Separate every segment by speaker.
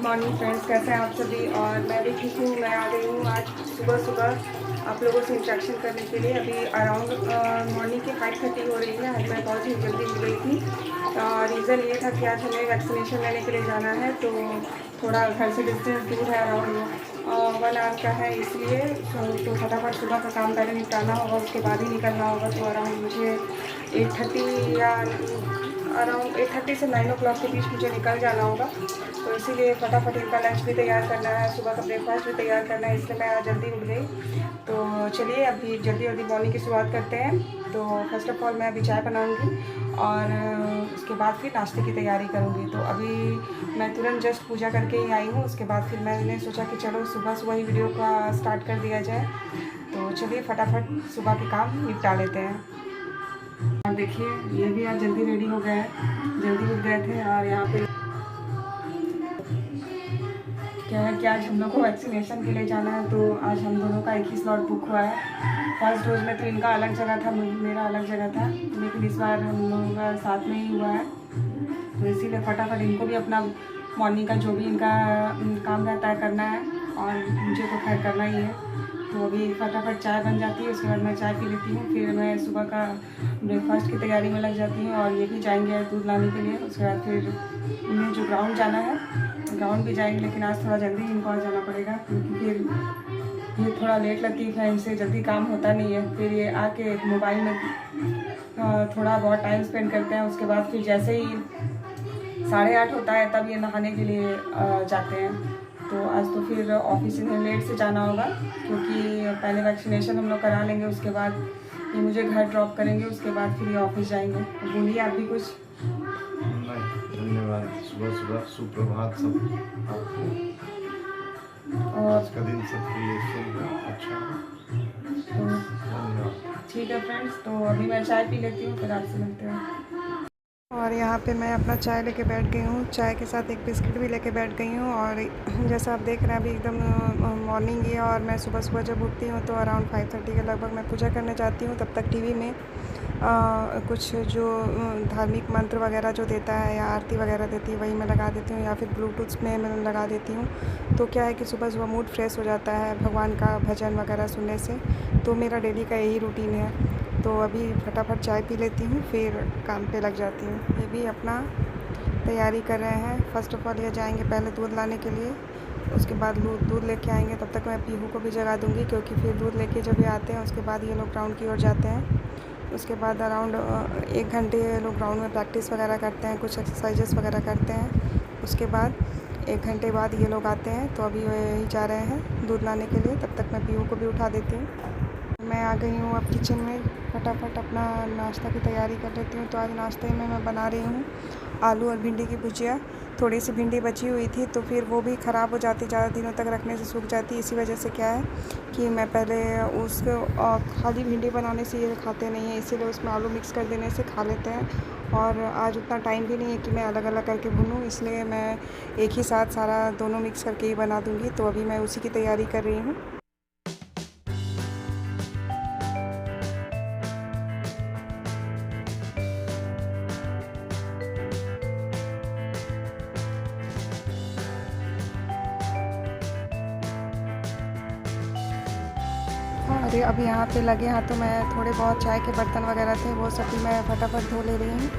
Speaker 1: Good morning friends, कैसे हैं आप सभी। और मैं भी ठीक हूँ। मैं आ गई हूँ आज सुबह सुबह आप लोगों से इंट्रैक्शन करने के लिए। अभी अराउंड मॉर्निंग की 5:30 हो रही है। आज मैं बहुत ही जल्दी उठ गई थी। रीज़न ये था कि आज हमें वैक्सीनेशन लेने के लिए जाना है, तो थोड़ा घर से डिस्टेंस दूर है, अराउंड 1 आवर का है, इसलिए तो फटाफट सुबह का काम पहले निपटाना होगा, उसके बाद ही निकलना होगा। तो अराउंड मुझे 8:30 या अराउंड 8:30 से 9 o'clock के बीच मुझे निकल जाना होगा। तो इसीलिए फटाफट इनका लंच भी तैयार करना है, सुबह का ब्रेकफास्ट भी तैयार करना है, इसलिए मैं आज जल्दी उठ गई। तो चलिए अभी जल्दी जल्दी मॉर्निंग की शुरुआत करते हैं। तो फर्स्ट ऑफ़ ऑल मैं अभी चाय बनाऊंगी और उसके बाद फिर नाश्ते की तैयारी करूंगी। तो अभी मैं तुरंत जस्ट पूजा करके ही आई हूँ। उसके बाद फिर मैंने सोचा कि चलो सुबह सुबह ही वीडियो का स्टार्ट कर दिया जाए। तो चलिए फटाफट सुबह के काम निपटा लेते हैं। और देखिए ये भी आज जल्दी रेडी हो गए हैं, जल्दी उठ गए थे। और यहाँ पे क्या है कि आज हम लोग को वैक्सीनेशन के लिए जाना है, तो आज हम दोनों का एक ही स्लॉट बुक हुआ है। फर्स्ट डोज में तो इनका अलग जगह था, मेरा अलग जगह था, लेकिन इस बार हम लोगों का साथ में ही हुआ है। तो इसीलिए फटाफट इनको भी अपना मॉर्निंग का जो भी इनका काम रहता है करना है, और मुझे तो खैर करना ही है। तो अभी फटाफट चाय बन जाती है, उसके बाद मैं चाय पी लेती हूँ, फिर मैं सुबह का ब्रेकफास्ट की तैयारी में लग जाती हूँ। और ये भी जाएंगे दूध लाने के लिए। उसके बाद फिर उन्हें जो ग्राउंड जाना है, ग्राउंड भी जाएंगे, लेकिन आज थोड़ा जल्दी इनको आ जाना पड़ेगा, क्योंकि फिर ये थोड़ा लेट लगती है, इनसे जल्दी काम होता नहीं है। फिर ये आके मोबाइल में थोड़ा बहुत टाइम स्पेंड करते हैं। उसके बाद फिर जैसे ही 8:30 होता है तब ये नहाने के लिए जाते हैं। तो आज तो फिर ऑफिस इन्हें लेट से जाना होगा, क्योंकि पहले वैक्सीनेशन हम लोग करा लेंगे, उसके बाद ये मुझे घर ड्रॉप करेंगे, उसके बाद फिर ये ऑफिस जाएंगे। तो बोलिए आप भी कुछ।
Speaker 2: धन्यवाद। सुबह सुबह सुप्रभात सब आपको। आज का दिन सबके लिए शुभ अच्छा हो। धन्यवाद।
Speaker 1: ठीक है फ्रेंड्स, तो अभी मैं चाय पी लेती हूँ, फिर आपसे मिलते हैं। और यहाँ पे मैं अपना चाय लेके बैठ गई हूँ, चाय के साथ एक बिस्किट भी लेके बैठ गई हूँ। और जैसा आप देख रहे हैं अभी एकदम मॉर्निंग ही है, और मैं सुबह सुबह जब उठती हूँ तो अराउंड 5:30 के लगभग मैं पूजा करने जाती हूँ। तब तक टीवी में कुछ जो धार्मिक मंत्र वगैरह जो देता है या आरती वगैरह देती है वही मैं लगा देती हूँ, या फिर ब्लूटूथ में मैं लगा देती हूँ। तो क्या है कि सुबह सुबह मूड फ्रेश हो जाता है भगवान का भजन वगैरह सुनने से। तो मेरा डेली का यही रूटीन है। तो अभी फटाफट चाय पी लेती हूँ, फिर काम पे लग जाती हूँ। ये भी अपना तैयारी कर रहे हैं। फ़र्स्ट ऑफ़ ऑल ये जाएंगे पहले दूध लाने के लिए, उसके बाद दूध लेके आएंगे। तब तक मैं पीहू को भी जगा दूँगी, क्योंकि फिर दूध लेके जब ये आते हैं उसके बाद ये लोग ग्राउंड की ओर जाते हैं। उसके बाद अराउंड 1 घंटे ये लोग ग्राउंड में प्रैक्टिस वगैरह करते हैं, कुछ एक्सरसाइजेस वगैरह करते हैं। उसके बाद 1 घंटे बाद ये लोग आते हैं। तो अभी यही जा रहे हैं दूध लाने के लिए। तब तक मैं पीहू को भी उठा देती हूँ। मैं आ गई हूँ अब किचन में, फटाफट अपना नाश्ता की तैयारी कर लेती हूँ। तो आज नाश्ते में मैं बना रही हूँ आलू और भिंडी की भुजिया। थोड़ी सी भिंडी बची हुई थी, तो फिर वो भी ख़राब हो जाती, ज़्यादा दिनों तक रखने से सूख जाती। इसी वजह से क्या है कि मैं पहले उसको खाली भिंडी बनाने से ये खाते नहीं हैं, इसीलिए उसमें आलू मिक्स कर देने से खा लेते हैं। और आज उतना टाइम भी नहीं है कि मैं अलग अलग करके भूनूँ, इसलिए मैं एक ही साथ सारा दोनों मिक्स करके ही बना दूँगी। तो अभी मैं उसी की तैयारी कर रही हूँ। अरे अब यहाँ पे लगे हाथों मैं थोड़े बहुत चाय के बर्तन वगैरह थे, वो सब भी मैं फटाफट धो ले रही हूँ।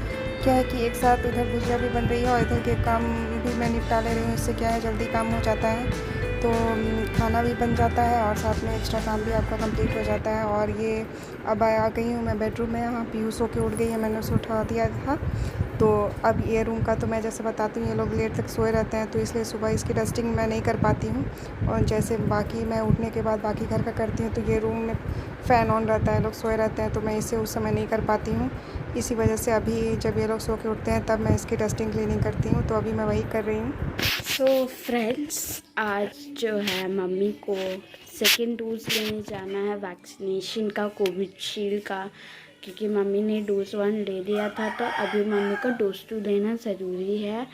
Speaker 1: क्या है कि एक साथ इधर भुजिया भी बन रही है और इधर के काम भी मैं निपटा ले रही हूँ। इससे क्या है जल्दी काम हो जाता है, तो खाना भी बन जाता है और साथ में एक्स्ट्रा काम भी आपका कंप्लीट हो जाता है। और ये अब आ गई हूँ मैं बेडरूम में। यहाँ पीहू सो के उठ गई है, मैंने उसे उठा दिया था। तो अब ये रूम का तो मैं जैसे बताती हूँ, ये लोग लेट तक सोए रहते हैं, तो इसलिए सुबह इसकी डस्टिंग मैं नहीं कर पाती हूँ। और जैसे बाकी मैं उठने के बाद बाकी घर का करती हूँ, तो ये रूम में फ़ैन ऑन रहता है, लोग सोए रहते हैं, तो मैं इसे उस समय नहीं कर पाती हूँ। इसी वजह से अभी जब ये लोग सो के उठते हैं तब मैं इसकी डस्टिंग क्लीनिंग करती हूँ। तो अभी मैं वही कर रही हूँ।
Speaker 3: सो फ्रेंड्स, आज जो है मम्मी को सेकेंड डोज लेने जाना है वैक्सीनेशन का, कोविशील्ड का, क्योंकि मम्मी ने डोज 1 ले लिया था। तो अभी मम्मी को डोज 2 लेना ज़रूरी है,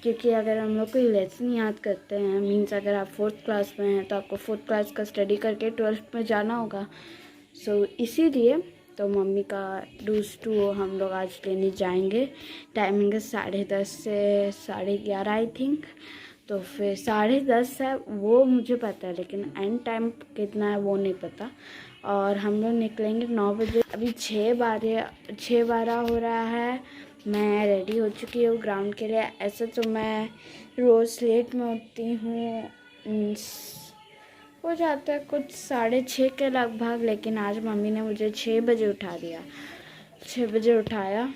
Speaker 3: क्योंकि अगर हम लोग कोई लेसन याद करते हैं, मीन्स अगर आप 4th क्लास में हैं तो आपको 4th क्लास का स्टडी करके 12th में जाना होगा। सो इसीलिए तो मम्मी का डोज 2 हम लोग आज लेने जाएंगे। टाइमिंग है 10:30 से 11:30 आई थिंक। तो फिर 10:30 है वो मुझे पता है, लेकिन एंड टाइम कितना है वो नहीं पता। और हम लोग निकलेंगे 9 बजे। अभी 6:12 हो रहा है। मैं रेडी हो चुकी हूँ ग्राउंड के लिए। ऐसे तो मैं रोज़ लेट में उठती हूँ, हो जाता है कुछ 6:30 के लगभग, लेकिन आज मम्मी ने मुझे 6 बजे उठा दिया। 6 बजे उठाया,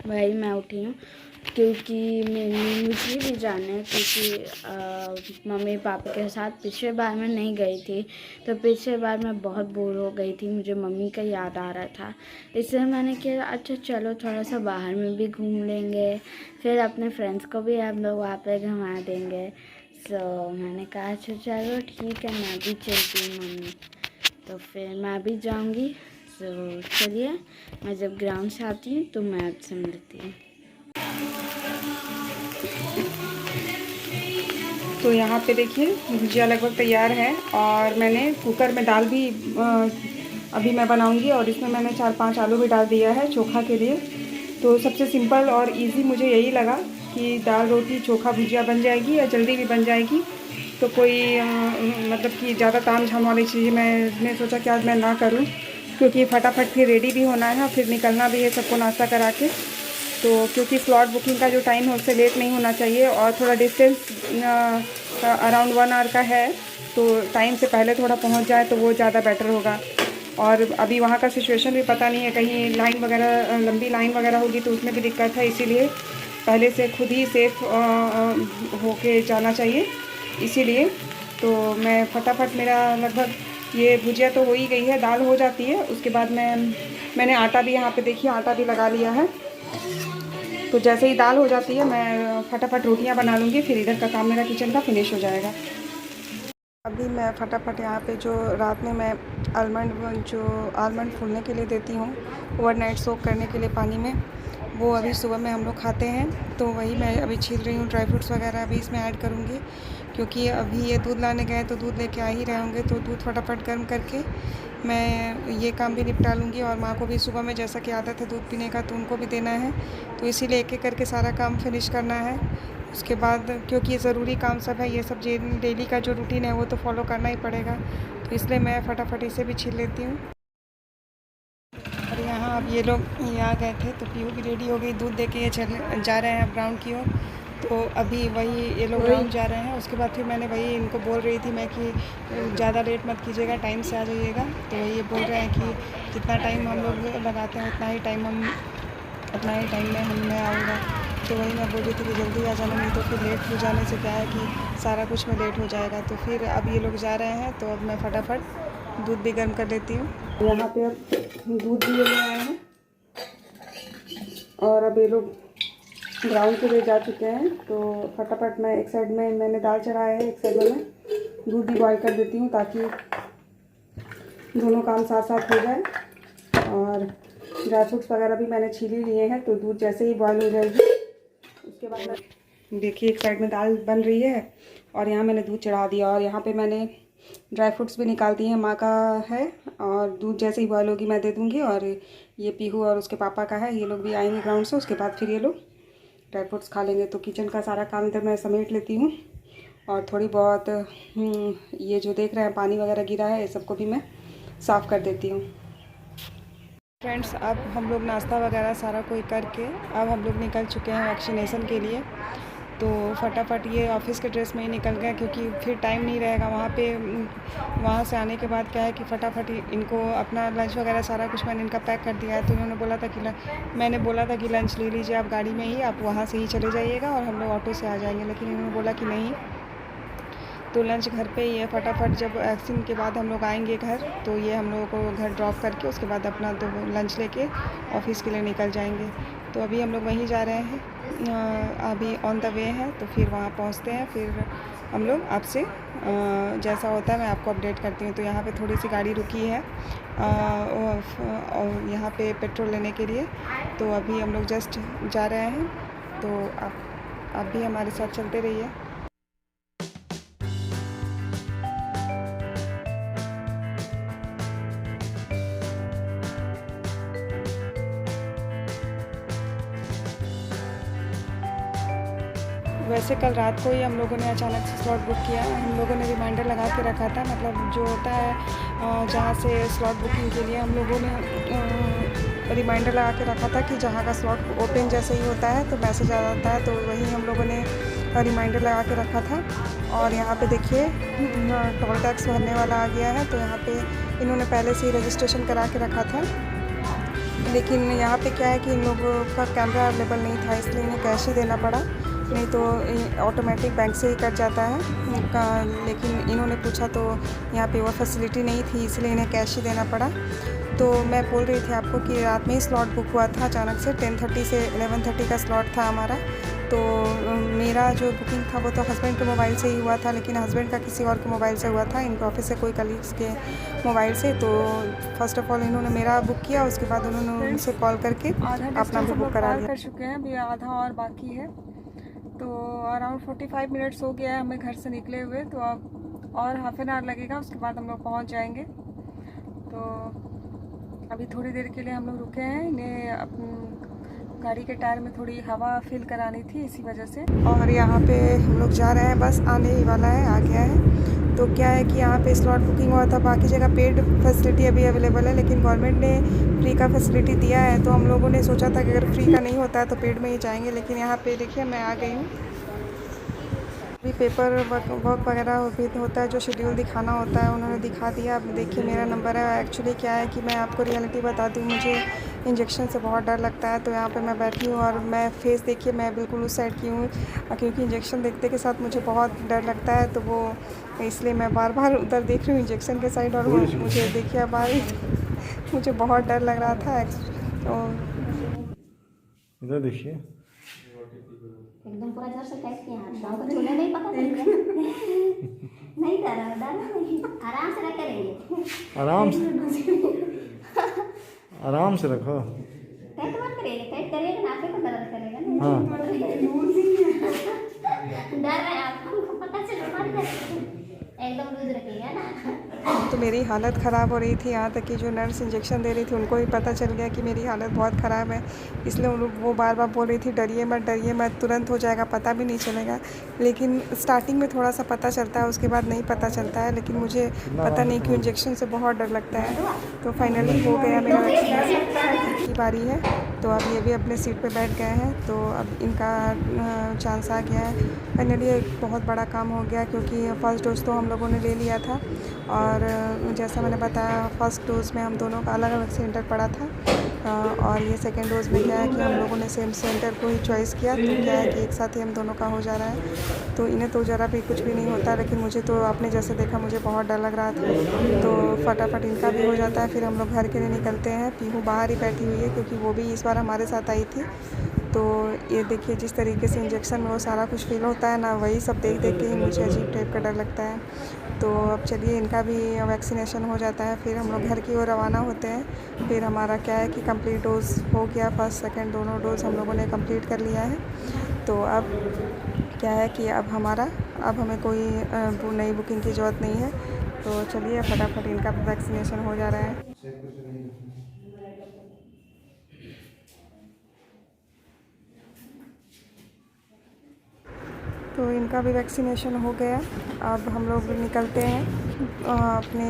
Speaker 3: वही मैं उठी हूँ क्योंकि मुझे भी जाना है, क्योंकि मम्मी पापा के साथ पिछले बार मैं नहीं गई थी। तो पिछले बार मैं बहुत बोर हो गई थी, मुझे मम्मी का याद आ रहा था, इसलिए मैंने किया अच्छा चलो थोड़ा सा बाहर में भी घूम लेंगे, फिर अपने फ्रेंड्स को भी हम लोग वहाँ पे घुमा देंगे। तो मैंने कहा अच्छा चलो ठीक है, मैं भी चलती हूँ मम्मी। तो फिर मैं भी जाऊँगी। तो चलिए, मैं जब ग्राउंड से आती हूँ तो मैं आपसे मिलती हूँ।
Speaker 1: तो यहाँ पे देखिए भुजिया लगभग तैयार है और मैंने कुकर में दाल भी अभी मैं बनाऊंगी, और इसमें मैंने 4-5 आलू भी डाल दिया है चोखा के लिए। तो सबसे सिंपल और इजी मुझे यही लगा कि दाल रोटी चोखा भुजिया बन जाएगी या जल्दी भी बन जाएगी। तो कोई मतलब कि ज़्यादा ताम झाम वाली चीज़ मैंने सोचा कि आज मैं ना करूँ, क्योंकि फटाफट फिर रेडी भी होना है, फिर निकलना भी है सबको नाश्ता करा के। तो क्योंकि स्लॉट बुकिंग का जो टाइम है उससे लेट नहीं होना चाहिए, और थोड़ा डिस्टेंस अराउंड 1 आवर का है, तो टाइम से पहले थोड़ा पहुंच जाए तो वो ज़्यादा बेटर होगा। और अभी वहाँ का सिचुएशन भी पता नहीं है, कहीं लाइन वगैरह लंबी लाइन वगैरह होगी तो उसमें भी दिक्कत है, इसीलिए पहले से खुद ही सेफ होके जाना चाहिए। इसीलिए तो मैं फटाफट, मेरा लगभग ये भुजिया तो हो ही गई है, दाल हो जाती है, उसके बाद मैंने आटा भी यहाँ पे देखिए आटा भी लगा लिया है। तो जैसे ही दाल हो जाती है मैं फटाफट रोटियां बना लूँगी, फिर इधर का काम मेरा किचन का फिनिश हो जाएगा। अभी मैं फटाफट यहाँ पे जो रात में मैं आलमंड फूलने के लिए देती हूँ ओवरनाइट सोक करने के लिए पानी में, वो अभी सुबह में हम लोग खाते हैं। तो वही मैं अभी छील रही हूँ, ड्राई फ्रूट्स वगैरह अभी इसमें ऐड करूँगी, क्योंकि अभी ये दूध लाने गए तो दूध लेके आ ही रहे होंगे। तो दूध फटाफट गर्म करके मैं ये काम भी निपटा लूँगी, और माँ को भी सुबह में जैसा कि आदत है दूध पीने का तो उनको भी देना है, तो इसीलिए एक एक करके सारा काम फिनिश करना है। उसके बाद क्योंकि ये ज़रूरी काम सब है, ये सब डेली का जो रूटीन है वो तो फॉलो करना ही पड़ेगा, तो इसलिए मैं फटाफट इसे भी छील लेती हूँ। और यहाँ अब ये लोग आ गए थे तो पीहू भी रेडी हो गई, दूध दे के ये जा रहे हैं ग्राउंड की ओर। तो अभी वही ये लोग ग्राउंड जा रहे हैं। उसके बाद फिर मैंने वही इनको बोल रही थी मैं कि ज़्यादा लेट मत कीजिएगा, टाइम से आ जाइएगा। तो ये बोल रहे हैं कि जितना टाइम हम लोग लगाते हैं उतना ही टाइम में मैं आऊँगा। तो वही मैं बोल रही थी कि जल्दी आ जाना, नहीं तो फिर लेट हो जाने से क्या है कि सारा कुछ में लेट हो जाएगा। तो फिर अब ये लोग जा रहे हैं तो अब मैं फटाफट दूध भी गर्म कर लेती हूँ। यहाँ पे अब दूध भी ले आए हैं और अब ये लोग ग्राउंड के लिए जा चुके हैं। तो फटाफट मैं एक साइड में मैंने दाल चढ़ाया है, एक साइड में मैं दूध भी बॉयल कर देती हूँ ताकि दोनों काम साथ साथ हो जाए। और ड्राई फ्रूट्स वगैरह भी मैंने छील ही लिए हैं, तो दूध जैसे ही बॉयल हो जाएगी उसके बाद मैं देखिए एक साइड में दाल बन रही है और यहाँ मैंने दूध चढ़ा दिया, और यहाँ पे मैंने ड्राई फ्रूट्स भी निकाल दिए हैं, माँ का है, और दूध जैसे ही बॉयल होगी मैं दे दूँगी। और ये पीहू और उसके पापा का है, ये लोग भी आएंगे ग्राउंड से, उसके बाद फिर ये लोग ड्राई फ्रूट्स खा लेंगे। तो किचन का सारा काम इधर मैं समेट लेती हूँ, और थोड़ी बहुत ये जो देख रहे हैं पानी वगैरह गिरा है ये सबको भी मैं साफ़ कर देती हूँ। फ्रेंड्स, अब हम लोग नाश्ता वगैरह सारा कोई करके अब हम लोग निकल चुके हैं वैक्सीनेशन के लिए। तो फटाफट ये ऑफिस के ड्रेस में ही निकल गए, क्योंकि फिर टाइम नहीं रहेगा वहाँ पे। वहाँ से आने के बाद क्या है कि फटाफट इनको अपना लंच वगैरह सारा कुछ मैंने इनका पैक कर दिया है। तो उन्होंने बोला था कि मैंने बोला था कि लंच ले लीजिए आप गाड़ी में ही, आप वहाँ से ही चले जाइएगा और हम लोग ऑटो से आ जाएंगे, लेकिन इन्होंने बोला कि नहीं, तो लंच घर पे ही है। फटाफट जब वैक्सीन के बाद हम लोग आएंगे घर, तो ये हम लोगों को घर ड्रॉप करके उसके बाद अपना तो लंच लेके ऑफिस के लिए निकल जाएंगे। तो अभी हम लोग वहीं जा रहे हैं, अभी ऑन द वे है, तो फिर वहाँ पहुँचते हैं, फिर हम लोग आपसे जैसा होता है मैं आपको अपडेट करती हूँ। तो यहाँ पे थोड़ी सी गाड़ी रुकी है और यहाँ पे पेट्रोल लेने के लिए, तो अभी हम लोग जस्ट जा रहे हैं। तो आप भी हमारे साथ चलते रहिए। वैसे कल रात को ही हम लोगों ने अचानक से स्लॉट बुक किया। हम लोगों ने रिमाइंडर लगा के रखा था, मतलब जो होता है जहाँ से स्लॉट बुकिंग के लिए हम लोगों ने रिमाइंडर लगा के रखा था कि जहाँ का स्लॉट ओपन जैसे ही होता है तो मैसेज आ जाता है, तो वही हम लोगों ने रिमाइंडर लगा के रखा था। और यहाँ पे देखिए टोल टैक्स भरने वाला आ गया है, तो यहाँ पे इन्होंने पहले से ही रजिस्ट्रेशन करा के रखा था, लेकिन यहाँ पे क्या है कि इन लोगों का कैमरा अवेलेबल नहीं था, इसलिए इन्हें कैश ही देना पड़ा, नहीं तो ऑटोमेटिक बैंक से ही कट जाता है। लेकिन इन्होंने पूछा तो यहाँ पे वो फैसिलिटी नहीं थी, इसलिए इन्हें कैश ही देना पड़ा। तो मैं बोल रही थी आपको कि रात में ही स्लॉट बुक हुआ था अचानक से, 10:30 से 11:30 का स्लॉट था हमारा। तो मेरा जो बुकिंग था वो तो हस्बैंड के मोबाइल से ही हुआ था, लेकिन हस्बैंड का किसी और के मोबाइल से हुआ था, इनके ऑफिस से कोई कलीग्स के मोबाइल से। तो फर्स्ट ऑफ ऑल इन्होंने मेरा बुक किया, उसके बाद उन्होंने उनसे कॉल करके अपना भी बुक करा दिया। कर चुके हैं, अभी आधा और बाकी है, तो अराउंड 45 मिनट्स हो गया है हमें घर से निकले हुए, तो अब और हाफ एन आवर लगेगा, उसके बाद हम लोग पहुँच जाएंगे। तो अभी थोड़ी देर के लिए हम लोग रुके हैं, इन्हें अपनी गाड़ी के टायर में थोड़ी हवा फिल करानी थी, इसी वजह से। और यहाँ पे हम लोग जा रहे हैं, बस आने ही वाला है, आ गया है। तो क्या है कि यहाँ पे स्लॉट बुकिंग हुआ था, बाकी जगह पेड फैसिलिटी अभी अवेलेबल है, लेकिन गवर्नमेंट ने फ्री का फैसिलिटी दिया है। तो हम लोगों ने सोचा था कि अगर फ्री का नहीं होता है तो पेड में ही जाएंगे, लेकिन यहाँ पे देखिए मैं आ गई हूँ। भी पेपर वर्क वगैरह भी होता है, जो शेड्यूल दिखाना होता है उन्होंने दिखा दिया। अब देखिए मेरा नंबर है। एक्चुअली क्या है कि मैं आपको रियलिटी बताती हूँ, मुझे इंजेक्शन से बहुत डर लगता है। तो यहाँ पे मैं बैठी हूँ और मैं फेस देखिए मैं बिल्कुल उस साइड की हूँ, क्योंकि इंजेक्शन देखते के साथ मुझे बहुत डर लगता है, तो वो इसलिए मैं बार बार उधर देख रही हूँ इंजेक्शन के साइड। और वो मुझे देखिए अब आ रही मुझे बहुत डर लग रहा था। तो
Speaker 2: इधर देखिए,
Speaker 4: एकदम पूरा जोर से टाइट किया हाथ, शाम को छूने नहीं पता चलेगा। नहीं डरा नहीं, आराम से रख करेंगे,
Speaker 2: आराम से रखो।
Speaker 4: टाइट मत करिएगा, टाइट करिएगा ना आपको दर्द करेगा ना।
Speaker 2: हाँ
Speaker 4: डर रहे हैं आपको पता चलेगा, एकदम लूज रखिएगा ना।
Speaker 1: तो मेरी हालत ख़राब हो रही थी, यहाँ तक कि जो नर्स इंजेक्शन दे रही थी उनको भी पता चल गया कि मेरी हालत बहुत ख़राब है, इसलिए वो बार बार बोल रही थी डरिए मत, तुरंत हो जाएगा, पता भी नहीं चलेगा। लेकिन स्टार्टिंग में थोड़ा सा पता चलता है, उसके बाद नहीं पता चलता है, लेकिन मुझे पता नहीं क्यों इंजेक्शन से बहुत डर लगता है। तो फाइनली हो गया मेरा वैक्सीनेशन की बारी है, तो अब ये भी अपने सीट पे बैठ गए हैं, तो अब इनका चांस आ गया है। फाइनली एक बहुत बड़ा काम हो गया, क्योंकि फर्स्ट डोज तो हम लोगों ने ले लिया था, और जैसा मैंने बताया फर्स्ट डोज़ में हम दोनों का अलग अलग सेंटर पड़ा था, और ये सेकेंड डोज़ में क्या है कि हम लोगों ने सेम सेंटर को ही चॉइस किया। तो क्या है कि एक साथ ही हम दोनों का हो जा रहा है, तो इन्हें तो ज़रा भी कुछ भी नहीं होता, लेकिन मुझे तो आपने जैसे देखा मुझे बहुत डर लग रहा था। तो फटाफट इनका भी हो जाता है, फिर हम लोग घर के लिए निकलते हैं। पीहू बाहर ही बैठी हुई है, क्योंकि वो भी इस बार हमारे साथ आई थी। तो ये देखिए जिस तरीके से इंजेक्शन में वो सारा कुछ फील होता है ना, वही सब देख देख के ही मुझे अजीब टाइप का डर लगता है। तो अब चलिए इनका भी वैक्सीनेशन हो जाता है, फिर हम लोग घर की ओर रवाना होते हैं। फिर हमारा क्या है कि कंप्लीट डोज़ हो गया, फर्स्ट सेकंड दोनों डोज़ हम लोगों ने कंप्लीट कर लिया है। तो अब क्या है कि अब हमें कोई नई बुकिंग की ज़रूरत नहीं है। तो चलिए फटाफट इनका वैक्सीनेशन हो जा रहा है। तो इनका भी वैक्सीनेशन हो गया। अब हम लोग निकलते हैं, अपने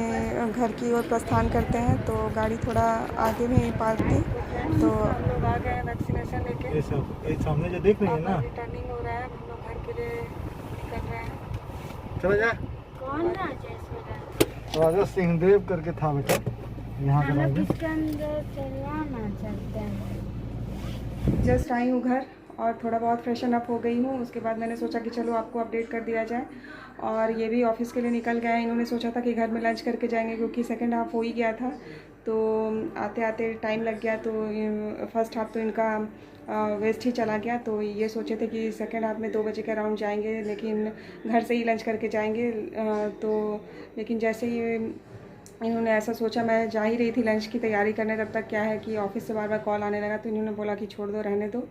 Speaker 1: घर की ओर प्रस्थान करते हैं। तो गाड़ी थोड़ा आगे में पार्क थी, तो हम लोग आ गए वैक्सीनेशन लेके।
Speaker 2: ये सामने जो देख रही है ना,
Speaker 1: रिटर्निंग हो रहा है, हम लोग घर के लिए निकल रहे हैं।
Speaker 2: चला जा।
Speaker 3: कौन राजा इसमें?
Speaker 2: राजा सिंहदेव करके था बेटा, यहाँ का राजा।
Speaker 3: इसके अंदर चलाना चलते हैं।
Speaker 1: जस्ट आई हूँ घर और थोड़ा बहुत फ्रेशन अप हो गई हूँ। उसके बाद मैंने सोचा कि चलो आपको अपडेट कर दिया जाए। और ये भी ऑफिस के लिए निकल गए हैं। इन्होंने सोचा था कि घर में लंच करके जाएंगे, क्योंकि सेकंड हाफ़ हो ही गया था, तो आते आते टाइम लग गया। तो फर्स्ट हाफ़ तो इनका वेस्ट ही चला गया। तो ये सोचे थे कि सेकंड हाफ़ में 2 बजे के अराउंड जाएंगे, लेकिन घर से ही लंच करके जाएंगे। लेकिन जैसे ही इन्होंने ऐसा सोचा, मैं जा ही रही थी लंच की तैयारी करने, तब तक क्या है कि ऑफिस से बार बार कॉल आने लगा। तो इन्होंने बोला कि छोड़ दो, रहने दो,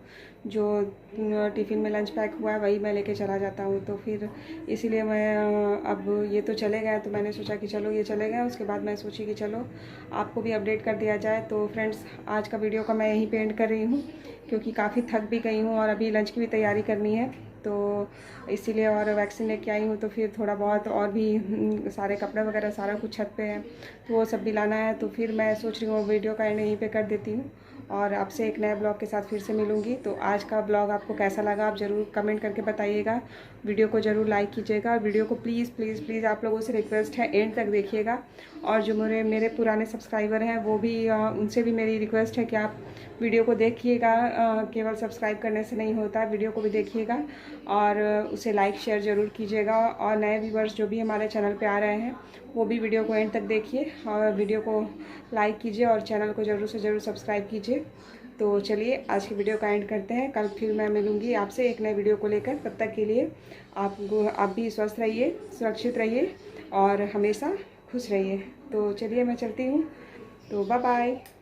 Speaker 1: जो टिफ़िन में लंच पैक हुआ है वही मैं लेके चला जाता हूँ। तो फिर इसीलिए मैं अब ये तो चले गए, तो मैंने सोचा कि चलो ये चले गए। उसके बाद मैं सोची कि चलो आपको भी अपडेट कर दिया जाए। तो फ्रेंड्स आज का वीडियो का मैं यहीं पे एंड कर रही हूँ, क्योंकि काफ़ी थक भी गई हूँ और अभी लंच की भी तैयारी करनी है। तो इसीलिए, और वैक्सीन लेके आई हूँ तो फिर थोड़ा बहुत और भी सारे कपड़े वगैरह सारा कुछ छत पे है, तो वो सब भी लाना है। तो फिर मैं सोच रही हूँ वीडियो का एंड यहीं पे कर देती हूँ और आपसे एक नए ब्लॉग के साथ फिर से मिलूँगी। तो आज का ब्लॉग आपको कैसा लगा आप ज़रूर कमेंट करके बताइएगा। वीडियो को ज़रूर लाइक कीजिएगा। वीडियो को प्लीज़ प्लीज़ प्लीज़ आप लोगों से रिक्वेस्ट है एंड तक देखिएगा। और जो मेरे पुराने सब्सक्राइबर हैं वो भी उनसे भी मेरी रिक्वेस्ट है कि आप वीडियो को देखिएगा, केवल सब्सक्राइब करने से नहीं होता, वीडियो को भी देखिएगा और उसे लाइक शेयर ज़रूर कीजिएगा। और नए व्यूवर्स जो भी हमारे चैनल पे आ रहे हैं वो भी वीडियो को एंड तक देखिए और वीडियो को लाइक कीजिए और चैनल को ज़रूर से ज़रूर सब्सक्राइब कीजिए। तो चलिए आज की वीडियो का एंड करते हैं। कल फिर मैं मिलूँगी आपसे एक नए वीडियो को लेकर। तब तक के लिए आप भी स्वस्थ रहिए, सुरक्षित रहिए और हमेशा खुश रहिए। तो चलिए मैं चलती हूँ, तो बाय बाय।